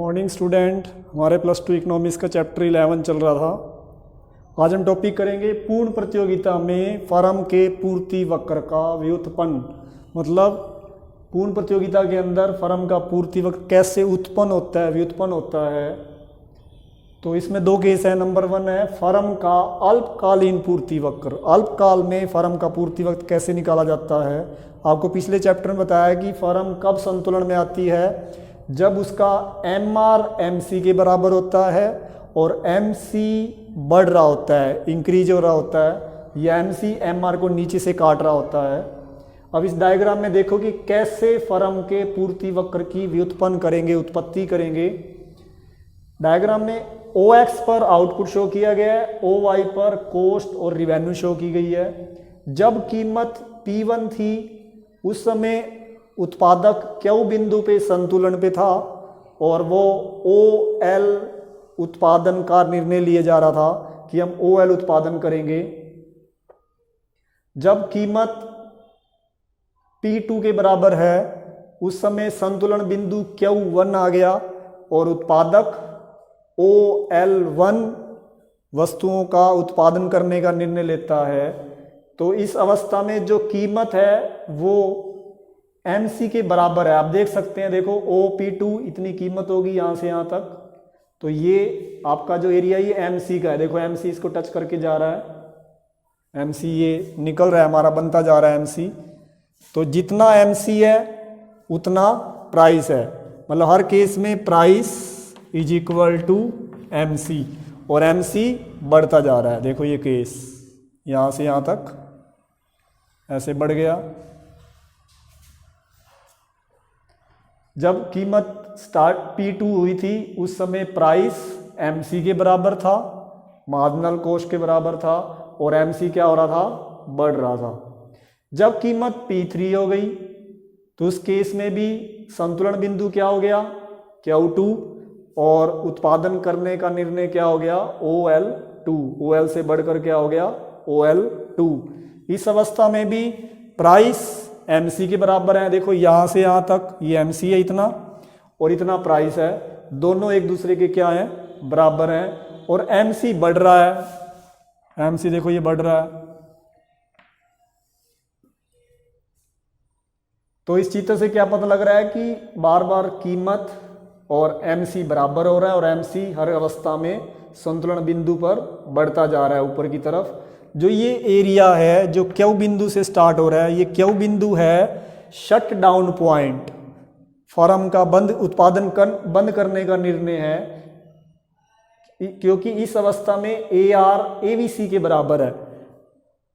Morning student. हमारे plus two economics का chapter 11 चल रहा था। आज हम टॉपिक करेंगे पूर्ण प्रतियोगिता में फर्म के पूर्ति वक्र का व्युत्पन्न। मतलब पूर्ण प्रतियोगिता के अंदर फर्म का पूर्ति वक्र कैसे उत्पन्न होता है, व्युत्पन्न होता है। तो इसमें दो केस है। नंबर 1 है फर्म का अल्पकालीन पूर्ति वक्र। अल्पकाल में फर्म का पूर्ति वक्र कैसे निकाला जाता है। आपको पिछले चैप्टर में बताया कि फर्म कब संतुलन में आती है, जब उसका MR MC के बराबर होता है और MC बढ़ रहा होता है, इंक्रीज हो रहा होता है, या MC MR को नीचे से काट रहा होता है। अब इस डायग्राम में देखो कि कैसे फर्म के पूर्ति वक्र की व्युत्पन्न करेंगे, उत्पत्ति करेंगे। डायग्राम में OX पर आउटपुट शो किया गया है, OY पर कॉस्ट और रिवेन्यू शो की गई है। जब कीमत P1 थी उस समय उत्पादक क्यू बिंदु पे संतुलन पे था और वो OL उत्पादन का निर्णय लिया जा रहा था कि हम OL उत्पादन करेंगे। जब कीमत P2 के बराबर है उस समय संतुलन बिंदु Q1 आ गया और उत्पादक OL1 वस्तुओं का उत्पादन करने का निर्णय लेता है। तो इस अवस्था में जो कीमत है वो MC के बराबर है। आप देख सकते हैं, देखो OP2 इतनी कीमत होगी यहाँ से यहाँ तक। तो ये आपका जो एरिया ये MC का है। देखो MC इसको टच करके जा रहा है, MC ये निकल रहा है, हमारा बनता जा रहा है MC। तो जितना MC है उतना प्राइस है। मतलब हर केस में price is equal to MC और MC बढ़ता जा रहा है। देखो ये केस यहाँ से यहाँ तक ऐसे बढ़ गया। जब कीमत स्टार्ट P2 हुई थी उस समय प्राइस MC के बराबर था, मार्जिनल कॉस्ट के बराबर था और MC क्या हो रहा था, बढ़ रहा था। जब कीमत P3 हो गई तो उस केस में भी संतुलन बिंदु क्या हो गया, Q2, और उत्पादन करने का निर्णय क्या हो गया, OL2। OL से बढ़कर क्या हो गया, OL2। इस अवस्था में भी प्राइस MC के बराबर है। देखो यहाँ से यहाँ तक ये MC है इतना और इतना प्राइस है, दोनों एक दूसरे के क्या हैं, बराबर हैं। और MC बढ़ रहा है, MC देखो ये बढ़ रहा है। तो इस चित्र से क्या पता लग रहा है कि बार बार कीमत और MC बराबर हो रहा है और MC हर अवस्था में संतुलन बिंदु पर बढ़ता जा रहा है ऊपर की तरफ। जो ये एरिया है जो क्यू बिंदु से स्टार्ट हो रहा है, ये क्यू बिंदु है शट डाउन पॉइंट। फर्म का उत्पादन बंद करने का निर्णय है, क्योंकि इस अवस्था में AR ABC के बराबर है।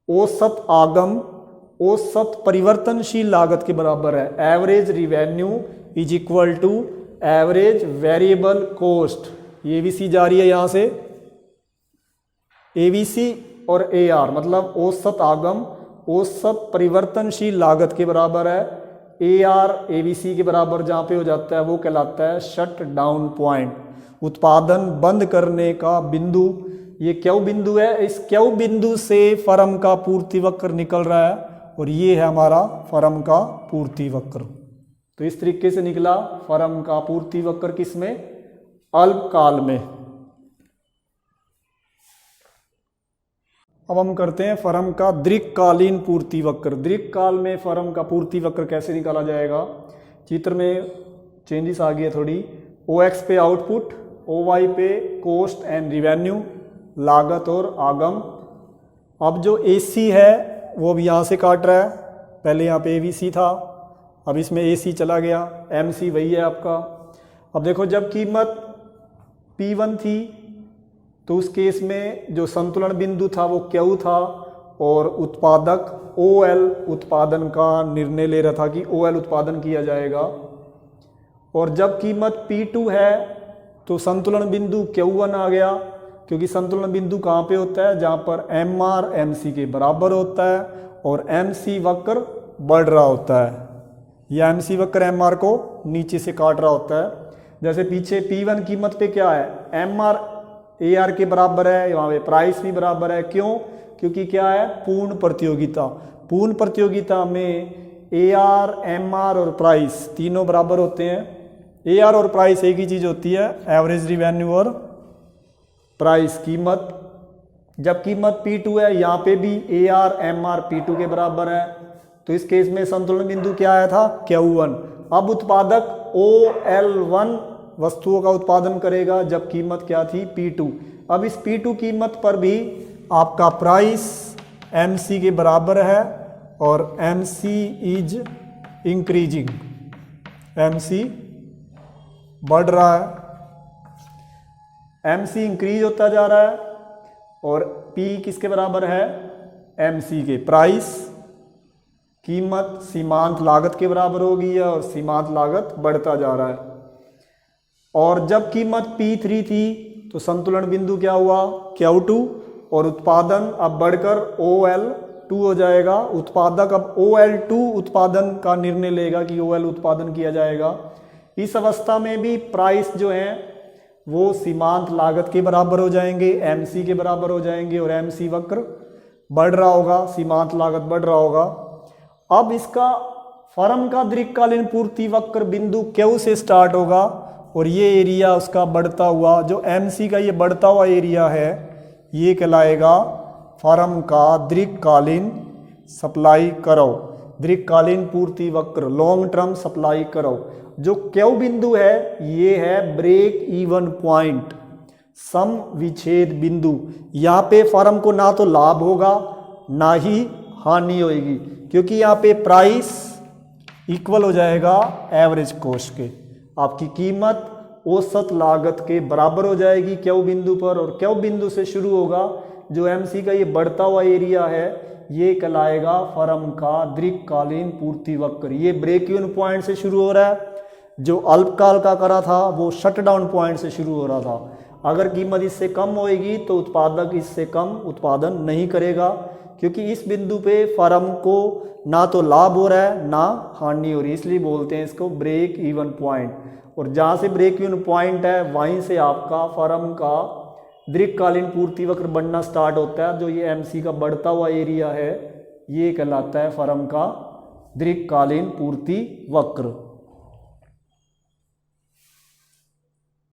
औसत आगम औसत परिवर्तनशील लागत के बराबर है। Average revenue is equal to average variable cost. ये ABC जा रही है यहाँ से, ABC और AR मतलब औसत आगम औसत परिवर्तनशील लागत के बराबर है। AR ABC के बराबर जहाँ पे हो जाता है वो कहलाता है शट डाउन पॉइंट, उत्पादन बंद करने का बिंदु। ये क्यू बिंदु है, इस क्यू बिंदु से फर्म का पूर्ति वक्र निकल रहा है और ये है हमारा फर्म का पूर्ति वक्र। तो इस तरीके से निकला फर्म का पूर्ति वक्र किसमें, अल्पकाल में। अब हम करते हैं फर्म का दीर्घकालीन पूर्ति वक्र। दीर्घकाल में फर्म का पूर्ति वक्र कैसे निकाला जाएगा। चित्र में चेंजेस आ गई है थोड़ी। OX पे आउटपुट, OY पे कॉस्ट एंड रिवेन्यू, लागत और आगम। अब जो AC है वो भी यहाँ से काट रहा है, पहले यहाँ पे ABC था, अब इसमें AC चला गया, MC वही है आपका। अब देखो जब कीमत P1 थी तो उस केस में जो संतुलन बिंदु था वो Q था और उत्पादक OL उत्पादन का निर्णय ले रहा था कि OL उत्पादन किया जाएगा। और जब कीमत P2 है तो संतुलन बिंदु Q1 आ गया, क्योंकि संतुलन बिंदु कहाँ पे होता है, जहाँ पर MR MC के बराबर होता है और MC वक्र बढ़ रहा होता है। यह MC वक्र MR को नीचे से काट रहा होता है। जैसे पीछे P1 कीमत पे क्या है, MR AR के बराबर है, वहाँ पे प्राइस भी बराबर है। क्यों, क्योंकि क्या है, पूर्ण प्रतियोगिता। पूर्ण प्रतियोगिता में AR MR और प्राइस तीनों बराबर होते हैं। AR और प्राइस एक ही चीज़ होती है, एवरेज रिवेन्यू और प्राइस कीमत। जब कीमत P2 है, यहाँ पे भी AR MR P2 के बराबर है, तो इस केस में संतुलन बिंदु क्या आया था, Q1। अब उत्पादक OL1 वस्तुओं का उत्पादन करेगा जब कीमत क्या थी, P2। अब इस P2 कीमत पर भी आपका प्राइस MC के बराबर है और MC इज इंक्रीजिंग, MC बढ़ रहा है, MC इंक्रीज होता जा रहा है और P किसके बराबर है, MC के। प्राइस कीमत सीमांत लागत के बराबर हो गई है और सीमांत लागत बढ़ता जा रहा है। और जब कीमत P3 थी तो संतुलन बिंदु क्या हुआ, Q2, और उत्पादन अब बढ़कर OL2 हो जाएगा। उत्पादक अब OL2 उत्पादन का निर्णय लेगा कि OL उत्पादन किया जाएगा। इस अवस्था में भी प्राइस जो है वो सीमांत लागत के बराबर हो जाएंगे, MC के बराबर हो जाएंगे और MC वक्र बढ़ रहा होगा, सीमांत लागत बढ़ रहा होगा। अब इसका फर्म का दीर्घकालीन पूर्ति वक्र बिंदु Q से स्टार्ट होगा और ये एरिया उसका बढ़ता हुआ, जो MC का ये बढ़ता हुआ एरिया है, ये कहलाएगा फर्म का दीर्घकालीन सप्लाई करो, दीर्घकालीन पूर्ति वक्र, लॉन्ग टर्म सप्लाई करो। जो Q बिंदु है ये है ब्रेक इवन पॉइंट, सम विच्छेद बिंदु। यहाँ पे फर्म को ना तो लाभ होगा ना ही हानि होगी, क्योंकि यहाँ पे प्राइस इक्वल हो जाएगा एवरेज कॉस्ट के। आपकी कीमत औसत लागत के बराबर हो जाएगी Q बिंदु पर, और Q बिंदु से शुरू होगा जो MC का ये बढ़ता हुआ एरिया है, ये कहलाएगा फर्म का दीर्घकालीन पूर्ति वक्र। ये ब्रेक इवन पॉइंट से शुरू हो रहा है, जो अल्पकाल का करा था वो शटडाउन पॉइंट से शुरू हो रहा था। अगर कीमत इससे कम होएगी तो उत्पादक इससे कम उत्पादन नहीं करेगा, क्योंकि इस बिंदु पे फर्म को ना तो लाभ हो रहा है ना हानि हो रही, इसलिए बोलते हैं इसको ब्रेक इवन पॉइंट। और जहाँ से ब्रेक इवन पॉइंट है वहीं से आपका फर्म का दीर्घकालीन पूर्ति वक्र बनना स्टार्ट होता है। जो ये MC का बढ़ता हुआ एरिया है ये कहलाता है फर्म का दीर्घकालीन पूर्ति वक्र।